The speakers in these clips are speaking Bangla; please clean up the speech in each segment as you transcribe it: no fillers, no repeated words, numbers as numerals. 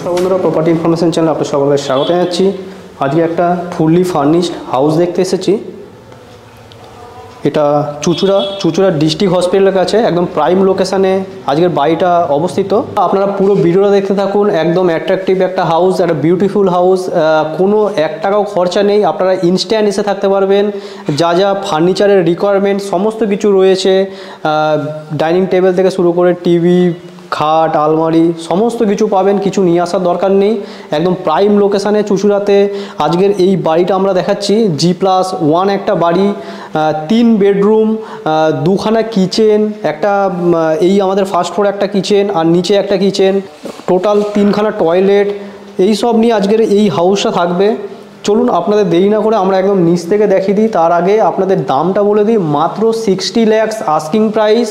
নমস্কার বন্ধুরা, প্রপার্টি ইনফরমেশন চ্যানেলে আপনাদের সকলকে স্বাগত জানাচ্ছি। আজকে একটা ফুললি ফার্নিশড হাউস দেখতে এসেছি। এটা চুচুড়া ডিস্ট্রিক্ট হসপিটালের কাছে একদম প্রাইম লোকেশানে আজকের বাড়িটা অবস্থিত। আপনারা পুরো ভিডিওটা দেখতে থাকুন। একদম অ্যাট্রাকটিভ একটা হাউস, একটা বিউটিফুল হাউস, কোনো 1 টাকাও খরচা নেই। আপনারা ইনস্ট্যান্ট এসে থাকতে পারবেন। যা যা ফার্নিচারের রিকোয়ারমেন্ট সমস্ত কিছু রয়েছে, ডাইনিং টেবিল থেকে শুরু করে টিভি, খাট, আলমারি সমস্ত কিছু পাবেন। কিছু নিয়ে আসার দরকার নেই। একদম প্রাইম লোকেশানে চুচুড়াতে আজকের এই বাড়িটা আমরা দেখাচ্ছি। G+1 একটা বাড়ি, 3 বেডরুম, 2খানা কিচেন, একটা এই আমাদের ফার্স্ট ফ্লোর একটা কিচেন আর নিচে একটা কিচেন, টোটাল 3খানা টয়লেট। এই সব নিয়ে আজকের এই হাউসটা থাকবে। চলুন আপনাদের দেরি না করে আমরা একদম নিচ থেকে দেখিয়ে দিই। তার আগে আপনাদের দামটা বলে দিই, মাত্র 60 lakhs আস্কিং প্রাইস।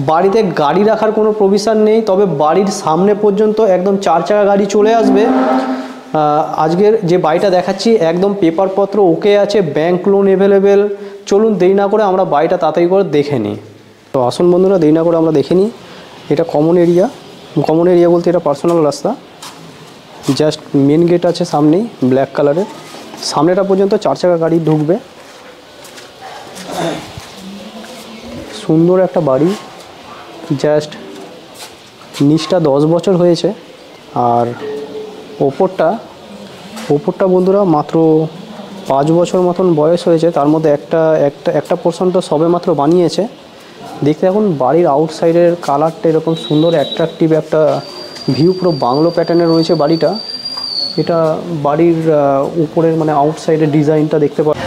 বাড়িতে গাড়ি রাখার কোনো প্রভিশন নেই, তবে বাড়ির সামনে পর্যন্ত একদম 4 চাকা গাড়ি চলে আসবে। আজকের যে বাড়িটা দেখাচ্ছি একদম পেপারপত্র ওকে আছে, ব্যাংক লোন অ্যাভেলেবেল। চলুন দেরি না করে আমরা বাড়িটা তাড়াতাড়ি করে দেখে নিই। তো আসুন বন্ধুরা, দেরি না করে আমরা দেখে নিই। এটা কমন এরিয়া বলতে এটা পার্সোনাল রাস্তা। জাস্ট মেন গেট আছে সামনেই, ব্ল্যাক কালারের। সামনেটা পর্যন্ত 4 চাকা গাড়ি ঢুকবে। সুন্দর একটা বাড়ি, জাস্ট নিচটা 10 বছর হয়েছে আর ওপরটা বন্ধুরা মাত্র 5 বছর মতন বয়স হয়েছে। তার মধ্যে একটা পোর্শন তো সবে মাত্র বানিয়েছে। দেখতে এখন বাড়ির আউটসাইডের কালারটা এরকম সুন্দর অ্যাট্রাকটিভ একটা ভিউ, পুরো বাংলো প্যাটার্নে রয়েছে বাড়িটা। এটা বাড়ির উপরের মানে আউটসাইডের ডিজাইনটা দেখতে পাবেন।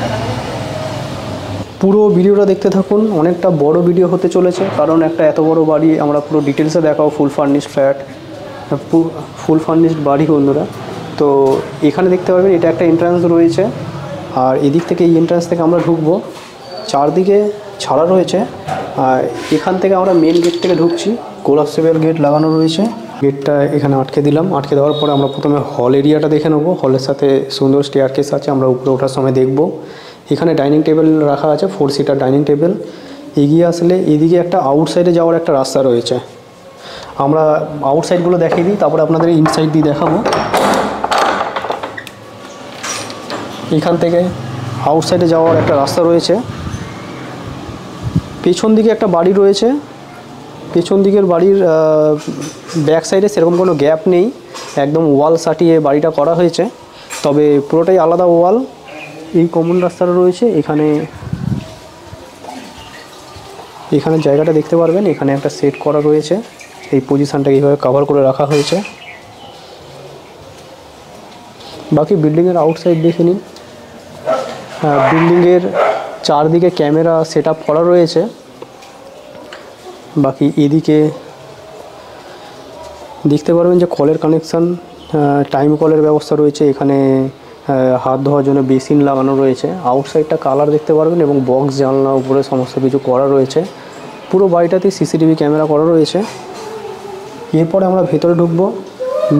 পুরো ভিডিওটা দেখতে থাকুন, অনেকটা বড় ভিডিও হতে চলেছে, কারণ একটা এত বড় বাড়ি আমরা পুরো ডিটেলসে দেখাও। ফুল ফার্নিশড ফ্ল্যাট, ফুল ফার্নিশড বাড়ি বন্ধুরা। তো এখানে দেখতে পাবেন এটা একটা এন্ট্রান্স রয়েছে, আর এদিক থেকে এই এন্ট্রান্স থেকে আমরা ঢুকবো। চারদিকে ছাড়া রয়েছে, আর এখান থেকে আমরা মেন গেট থেকে ঢুকছি। গোলাপ সেবেল গেট লাগানো রয়েছে। গেটটা এখানে আটকে দিলাম। আটকে দেওয়ার পরে আমরা প্রথমে হল এরিয়াটা দেখে নেবো। হলের সাথে সুন্দর স্টেয়ারকেস আছে, আমরা উপরে ওঠার সময় দেখব। এখানে ডাইনিং টেবিল রাখা আছে, 4 সিটার ডাইনিং টেবিল। এগিয়ে আসলে এদিকে একটা আউটসাইডে যাওয়ার একটা রাস্তা রয়েছে। আমরা আউটসাইডগুলো দেখিয়ে দিই, তারপরে আপনাদের ইনসাইড দিয়ে দেখাবো। এখান থেকে আউটসাইডে যাওয়ার একটা রাস্তা রয়েছে। পেছন দিকে একটা বাড়ি রয়েছে। পেছন দিকের বাড়ির ব্যাক সাইডে সেরকম কোনো গ্যাপ নেই, একদম ওয়াল সাটিয়ে বাড়িটা করা হয়েছে, তবে পুরোটাই আলাদা ওয়াল। এই কমন রাস্তাটা রয়েছে, এখানে জায়গাটা দেখতে পারবেন। এখানে একটা সেট করা রয়েছে, এই পজিশানটাকে এইভাবে কভার করে রাখা হয়েছে। বাকি বিল্ডিংয়ের আউটসাইড দেখে নিন। বিল্ডিংয়ের চারদিকে ক্যামেরা সেট আপ করা রয়েছে। বাকি এদিকে দেখতে পারবেন যে কলের কানেকশান, টাইম কলের ব্যবস্থা রয়েছে। এখানে হাত ধোয়ার জন্য বেসিন লাগানো রয়েছে। আউটসাইডটা কালার দেখতে পারবেন এবং বক্স জানলা উপরে সমস্ত কিছু করা রয়েছে। পুরো বাড়িটাতে CCTV ক্যামেরা করা রয়েছে। এরপরে আমরা ভেতরে ঢুকবো।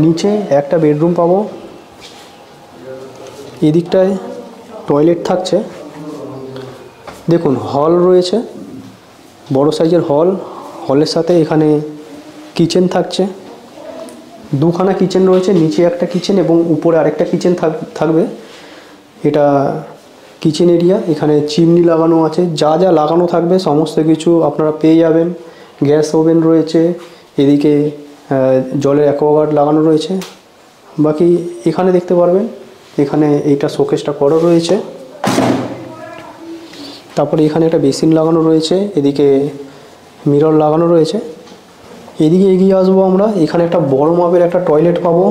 নিচে একটা বেডরুম পাবো। এদিকটায় টয়লেট থাকছে। দেখুন হল রয়েছে, বড় সাইজের হলের সাথে এখানে কিচেন থাকছে। 2খানা কিচেন রয়েছে, নিচে একটা কিচেন এবং উপরে আরেকটা কিচেন থাকবে। এটা কিচেন এরিয়া। এখানে চিমনি লাগানো আছে, যা যা লাগানো থাকবে সমস্ত কিছু আপনারা পেয়ে যাবেন। গ্যাস ওভেন রয়েছে, এদিকে জলের অ্যাকোয়াগার্ড লাগানো রয়েছে। বাকি এখানে দেখতে পারবেন, এখানে এইটা শোকেসটা করা রয়েছে। তারপরে এখানে একটা বেসিন লাগানো রয়েছে, এদিকে মিরর লাগানো রয়েছে। এদিকে এগিয়ে আসবো আমরা, এখানে একটা বড় মাপের একটা টয়লেট পাবো।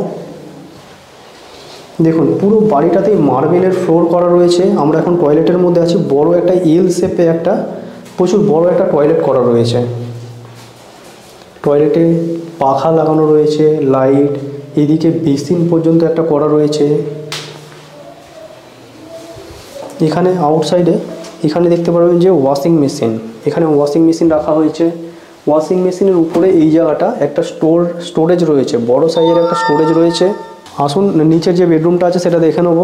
দেখুন পুরো বাড়িটাতেই মার্বেলের ফ্লোর করা রয়েছে। আমরা এখন টয়লেটের মধ্যে আছি। বড় একটা এল শেপে একটা প্রচুর বড় একটা টয়লেট করা রয়েছে। টয়লেটে পাখা লাগানো রয়েছে, লাইট, এদিকে বেসিন পর্যন্ত একটা করা রয়েছে। এখানে আউটসাইডে এখানে দেখতে পারবেন যে ওয়াশিং মেশিন, এখানে ওয়াশিং মেশিন রাখা হয়েছে। ওয়াশিং মেশিনের উপরে এই জায়গাটা একটা স্টোরেজ রয়েছে, বড় সাইজের একটা স্টোরেজ রয়েছে। আসুন নিচের যে বেডরুমটা আছে সেটা দেখে নেব।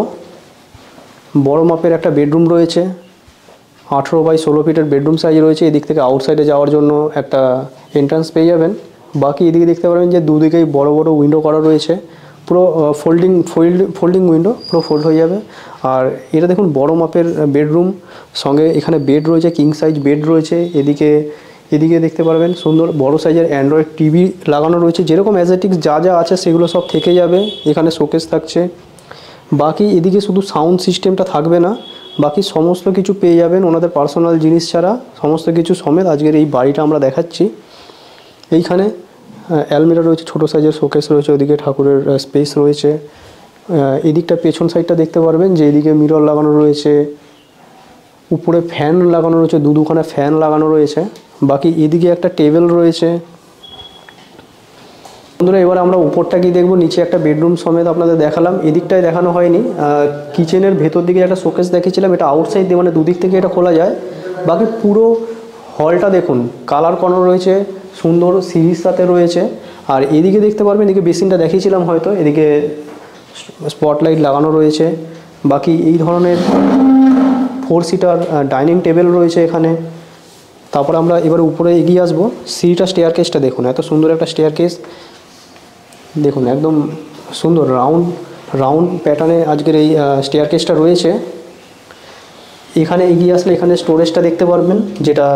বড় মাপের একটা বেডরুম রয়েছে, 18x16 ফিটের বেডরুম সাইজ রয়েছে। এদিক থেকে আউটসাইডে যাওয়ার জন্য একটা এন্ট্রান্স পেয়ে যাবেন। বাকি এদিকে দেখতে পারবেন যে দুদিকেই বড় বড় উইন্ডো করা রয়েছে। পুরো ফোল্ডিং উইন্ডো, পুরো ফোল্ড হয়ে যাবে। আর এটা দেখুন বড় মাপের বেডরুম, সঙ্গে এখানে বেড রয়েছে, কিং সাইজ বেড রয়েছে। এদিকে দেখতে পারবেন সুন্দর বড় সাইজের অ্যান্ড্রয়েড টিভি লাগানো রয়েছে। যেরকম অ্যাজেটিক্স যা যা আছে সেগুলো সব থেকে যাবে। এখানে শোকেস থাকছে। বাকি এদিকে শুধু সাউন্ড সিস্টেমটা থাকবে না, বাকি সমস্ত কিছু পেয়ে যাবেন ওনাদের পার্সোনাল জিনিস ছাড়া সমস্ত কিছু সমেত আজকের এই বাড়িটা আমরা দেখাচ্ছি। এইখানে অ্যালমিরা রয়েছে, ছোটো সাইজের শোকেস রয়েছে, ওদিকে ঠাকুরের স্পেস রয়েছে। এদিকটা পেছন সাইডটা দেখতে পারবেন যে এদিকে মিরর লাগানো রয়েছে, উপরে ফ্যান লাগানো রয়েছে, দুখানা ফ্যান লাগানো রয়েছে। বাকি এদিকে একটা টেবিল রয়েছে। বন্ধুরা এবার আমরা উপরটা কি দেখবো, নিচে একটা বেডরুম সমেত আপনাদের দেখালাম, এদিকটায় দেখানো হয়নি। কিচেনের ভেতর দিকে একটা শোকেস দেখিয়েছিলাম, এটা আউটসাইড দিয়ে মানে দুদিক থেকে এটা খোলা যায়। বাকি পুরো হলটা দেখুন কালার করানো রয়েছে, সুন্দর সিরিজ সাথে রয়েছে। আর এদিকে দেখতে পারবেন, এদিকে বেসিনটা দেখিয়েছিলাম হয়তো, এদিকে স্পটলাইট লাগানো রয়েছে। বাকি এই ধরনের 4 সিটার ডাইনিং টেবিল রয়েছে এখানে। তারপরে আমরা এবার উপরে এগিয়ে আসবো। সিঁড়িটা স্টেয়ারকেসটা দেখুন, এত সুন্দর একটা স্টেয়ারকেস দেখুন, একদম সুন্দর রাউন্ড প্যাটার্নে আজকের এই স্টেয়ারকেসটা রয়েছে। এখানে এগিয়ে আসলে এখানে স্টোরেজটা দেখতে পারবেন, যেটা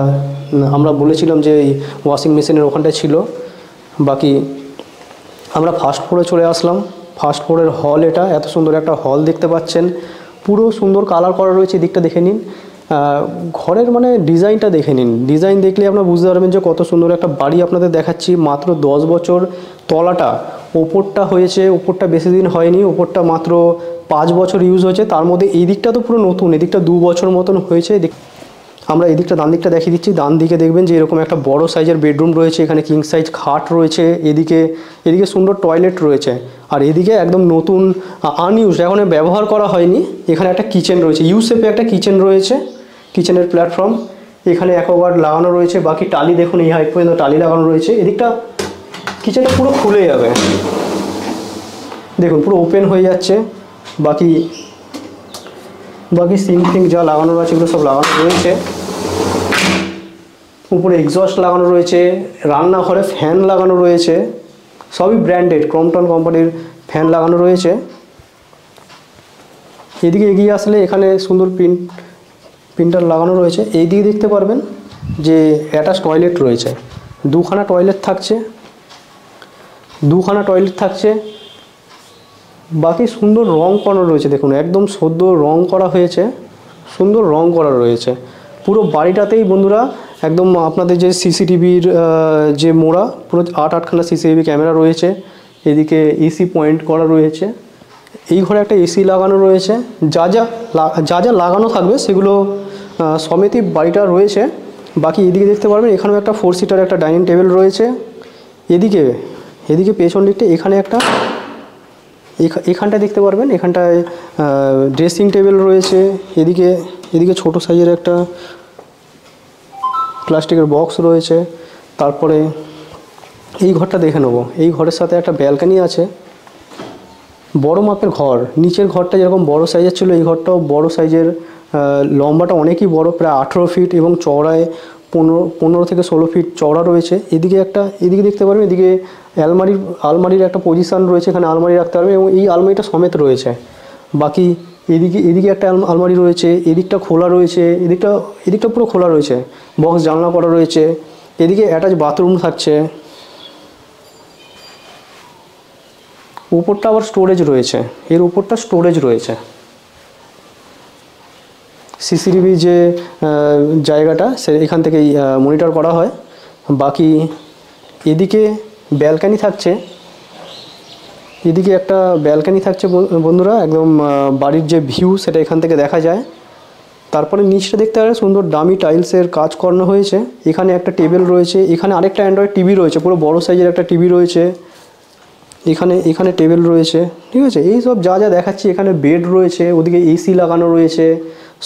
আমরা বলেছিলাম যে এই ওয়াশিং মেশিনের ওখানটায় ছিল। বাকি আমরা ফার্স্ট ফ্লোরে চলে আসলাম। ফার্স্ট ফ্লোরের হল, এটা এত সুন্দর একটা হল দেখতে পাচ্ছেন, পুরো সুন্দর কালার করা রয়েছে। এদিকটা দেখে নিন, ঘরের মানে ডিজাইনটা দেখে নিন, ডিজাইন দেখলে আপনারা বুঝতে পারবেন যে কত সুন্দর একটা বাড়ি আপনাদের দেখাচ্ছি। মাত্র 10 বছর তলাটা, ওপরটা হয়েছে, ওপরটা বেশি দিন হয়নি, ওপরটা মাত্র 5 বছর ইউজ হয়েছে। তার মধ্যে এই দিকটা তো পুরো নতুন, এদিকটা 2 বছর মতন হয়েছে। আমরা এদিকটা ডান দিকটা দেখিয়ে দিচ্ছি। ডান দিকে দেখবেন যে এরকম একটা বড় সাইজের বেডরুম রয়েছে, এখানে কিং সাইজ খাট রয়েছে, এদিকে সুন্দর টয়লেট রয়েছে। আর এদিকে একদম নতুন আনইউজ, এখন ব্যবহার করা হয়নি, এখানে একটা কিচেন রয়েছে, ইউ শেপে একটা কিচেন রয়েছে, কিচেনের প্ল্যাটফর্ম। এখানে অ্যাকোয়াগার্ড লাগানো রয়েছে। বাকি টালি দেখুন, এই হাইট পর্যন্ত টালি লাগানো রয়েছে। এদিকটা কিচেনটা পুরো খুলে যাবে, দেখুন পুরো ওপেন হয়ে যাচ্ছে। বাকি সিঙ্ক যা লাগানো আছে এগুলো সব লাগানো রয়েছে। উপরে এক্সস্ট লাগানো রয়েছে, রান্নাঘরে ফ্যান লাগানো রয়েছে, সবই ব্র্যান্ডেড ক্রমটন কোম্পানির ফ্যান লাগানো রয়েছে। এদিকে এগিয়ে আসলে এখানে সুন্দর প্রিন্টার লাগানো রয়েছে। এই দিকে দেখতে পারবেন যে অ্যাটাচ টয়লেট রয়েছে, দুখানা টয়লেট থাকছে। বাকি সুন্দর রং করা রয়েছে, দেখুন একদম সদ্য রং করা হয়েছে, সুন্দর রং করা রয়েছে পুরো বাড়িটাতেই। বন্ধুরা একদম আপনাদের যে সিসিটিভির যে মোড়া, পুরো 8খানা সিসিটিভি ক্যামেরা রয়েছে। এদিকে এসি পয়েন্ট করা রয়েছে, এই ঘরে একটা এসি লাগানো রয়েছে। যা যা লাগানো থাকবে সেগুলো সমেতই বাড়িটা রয়েছে। বাকি এদিকে দেখতে পারবেন এখানেও একটা 4 সিটার একটা ডাইনিং টেবিল রয়েছে। এদিকে পেছন দিকটা এখানে এখানটায় দেখতে পারবেন, এখানটায় ড্রেসিং টেবিল রয়েছে। এদিকে ছোট সাইজের একটা প্লাস্টিকের বক্স রয়েছে। তারপরে এই ঘরটা দেখে নেব, এই ঘরের সাথে একটা ব্যালকনি আছে, বড় মাপের ঘর। নিচের ঘরটা যেরকম বড় সাইজের ছিল, এই ঘরটাও বড় সাইজের, লম্বাটা অনেকই বড়, প্রায় 18 ফিট এবং চওড়ায় 15 থেকে 16 ফিট চওড়া রয়েছে। এদিকে দেখতে পারবেন, এদিকে আলমারির একটা পজিশান রয়েছে, এখানে আলমারি রাখতে পারবে এবং এই আলমারিটা সমেত রয়েছে। বাকি এদিকে একটা আলমারি রয়েছে, এদিকটা খোলা রয়েছে, এদিকটা পুরো খোলা রয়েছে, বক্স জানলা করা রয়েছে। এদিকে অ্যাটাচ বাথরুম থাকছে, উপরটা আবার স্টোরেজ রয়েছে, এর উপরটা স্টোরেজ রয়েছে। সিসিটিভি যে জায়গাটা এখান থেকেই মনিটর করা হয়। বাকি এদিকে ব্যালকানি থাকছে, এদিকে একটা ব্যালকানি থাকছে বন্ধুরা, একদম বাড়ির যে ভিউ সেটা এখান থেকে দেখা যায়। তারপরে নিচটা দেখতে পারেন সুন্দর দামি টাইলসের কাজ করানো হয়েছে। এখানে একটা টেবিল রয়েছে, এখানে আরেকটা অ্যান্ড্রয়েড টিভি রয়েছে, পুরো বড় সাইজের একটা টিভি রয়েছে। এখানে টেবিল রয়েছে, ঠিক আছে। এই সব যা দেখাচ্ছি, এখানে বেড রয়েছে, ওদিকে এসি লাগানো রয়েছে,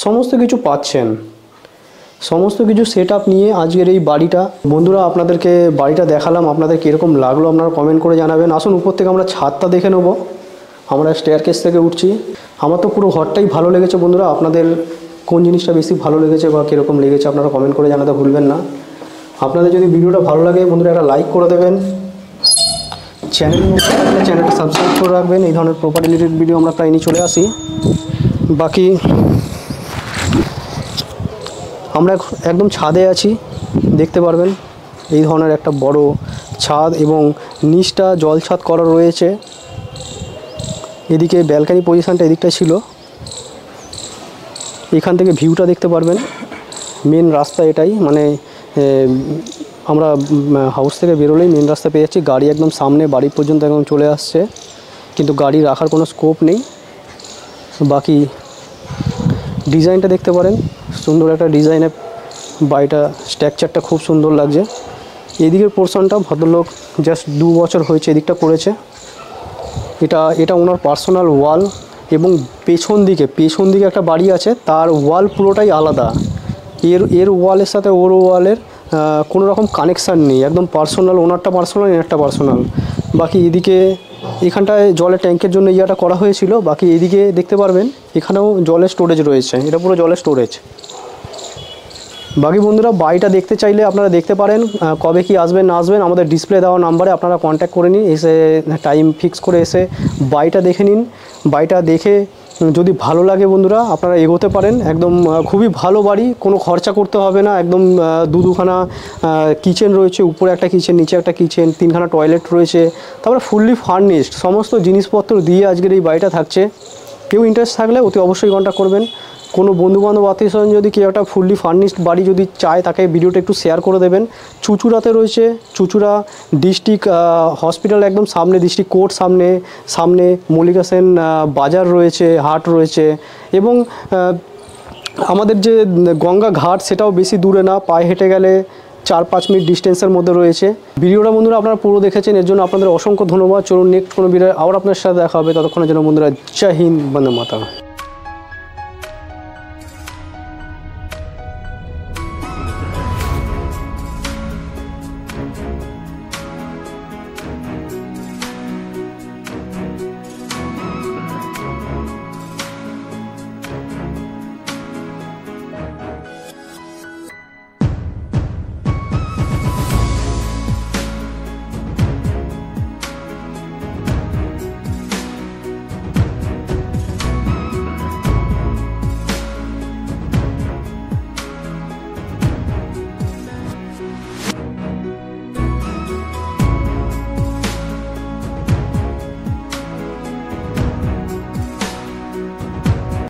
সমস্ত কিছু পাচ্ছেন। সমস্ত কিছু সেট আপ নিয়ে আজকের এই বাড়িটা বন্ধুরা আপনাদেরকে বাড়িটা দেখালাম। আপনাদের কীরকম লাগলো আপনারা কমেন্ট করে জানাবেন। আসুন উপর থেকে আমরা ছাদটা দেখে নেব। আমরা স্টেয়ারকেস থেকে উঠছি। আমার তো পুরো ঘরটাই ভালো লেগেছে বন্ধুরা। আপনাদের কোন জিনিসটা বেশি ভালো লেগেছে বা কীরকম লেগেছে আপনারা কমেন্ট করে জানাতে ভুলবেন না। আপনাদের যদি ভিডিওটা ভালো লাগে বন্ধুরা একটা লাইক করে দেবেন, চ্যানেলটা সাবস্ক্রাইব করে রাখবেন। এই ধরনের প্রপার্টি রিলেটেড ভিডিও আমরা প্রায় নিয়ে চলে আসি। বাকি আমরা একদম ছাদে আছি, দেখতে পারবেন এই ধরনের একটা বড় ছাদ এবং নিচটা জল ছাদ করা রয়েছে। এদিকে ব্যালকানি পজিশানটা এদিকটা ছিল, এখান থেকে ভিউটা দেখতে পারবেন। মেন রাস্তা এটাই, মানে আমরা হাউস থেকে বেরোলেই মেন রাস্তা পেয়ে যাচ্ছি। গাড়ি একদম সামনে বাড়ি পর্যন্ত একদম চলে আসছে, কিন্তু গাড়ি রাখার কোনো স্কোপ নেই। বাকি ডিজাইনটা দেখতে পারেন, সুন্দর একটা ডিজাইনের বাড়িটা, স্ট্রাকচারটা খুব সুন্দর লাগছে। এদিকের পোর্শনটা ভদ্রলোক জাস্ট 2 বছর হয়েছে এদিকটা করেছে। এটা ওনার পার্সোনাল ওয়াল, এবং পেছন দিকে একটা বাড়ি আছে, তার ওয়াল পুরোটাই আলাদা। এর ওয়ালের সাথে ওর ওয়ালের কোনো রকম কানেকশান নেই, একদম পার্সোনাল, ওনারটা পার্সোনাল, এনারটা পার্সোনাল। বাকি এখানটায় জলের ট্যাঙ্কের জন্য ইয়াটা করা হয়েছিল। বাকি এদিকে দেখতে পারবেন এখানেও জলের স্টোরেজ রয়েছে, এটা পুরো জলের স্টোরেজ। বাকি বন্ধুরা বাড়িটা দেখতে চাইলে আপনারা দেখতে পারেন, কবে কি আসবেন না আসবেন আমাদের ডিসপ্লে দেওয়া নাম্বারে আপনারা কন্ট্যাক্ট করে নিন, এসে টাইম ফিক্স করে এসে বাড়িটা দেখে নিন। বাড়িটা দেখে যদি ভালো লাগে বন্ধুরা আপনারা এগোতে পারেন। একদম খুবই ভালো বাড়ি, কোনো খরচা করতে হবে না। একদম দুখানা কিচেন রয়েছে, উপরে একটা কিচেন, নিচে একটা কিচেন, 3খানা টয়লেট রয়েছে, তারপরে ফুললি ফার্নিশড সমস্ত জিনিসপত্র দিয়ে আজকের এই বাড়িটা থাকছে। কেউ ইন্টারেস্ট থাকলে অতি অবশ্যই কন্ট্যাক্ট করবেন। কোনো বন্ধুবান্ধব আত্মীয়স্বজন যদি কেউ একটা ফুললি ফার্নিশড বাড়ি যদি চায়, তাকে ভিডিওটা একটু শেয়ার করে দেবেন। চুঁচুড়াতে রয়েছে, চুঁচুড়া ডিস্ট্রিক্ট হসপিটাল একদম সামনে, ডিস্ট্রিক্ট কোর্ট সামনে মল্লিকা সেন বাজার রয়েছে, হাট রয়েছে, এবং আমাদের যে গঙ্গা ঘাট সেটাও বেশি দূরে না, পায়ে হেঁটে গেলে 4-5 মিনিট ডিস্টেন্সের মধ্যে রয়েছে। ভিডিওটা বন্ধুরা আপনারা পুরো দেখেছেন, এর জন্য আপনাদের অসংখ্য ধন্যবাদ। চলুন নেক্সট কোনো ভিডিও আবার আপনার সাথে দেখা হবে, ততক্ষণের জন্য বন্ধুরা জয় হিন্দ, বন্দে মাতরম।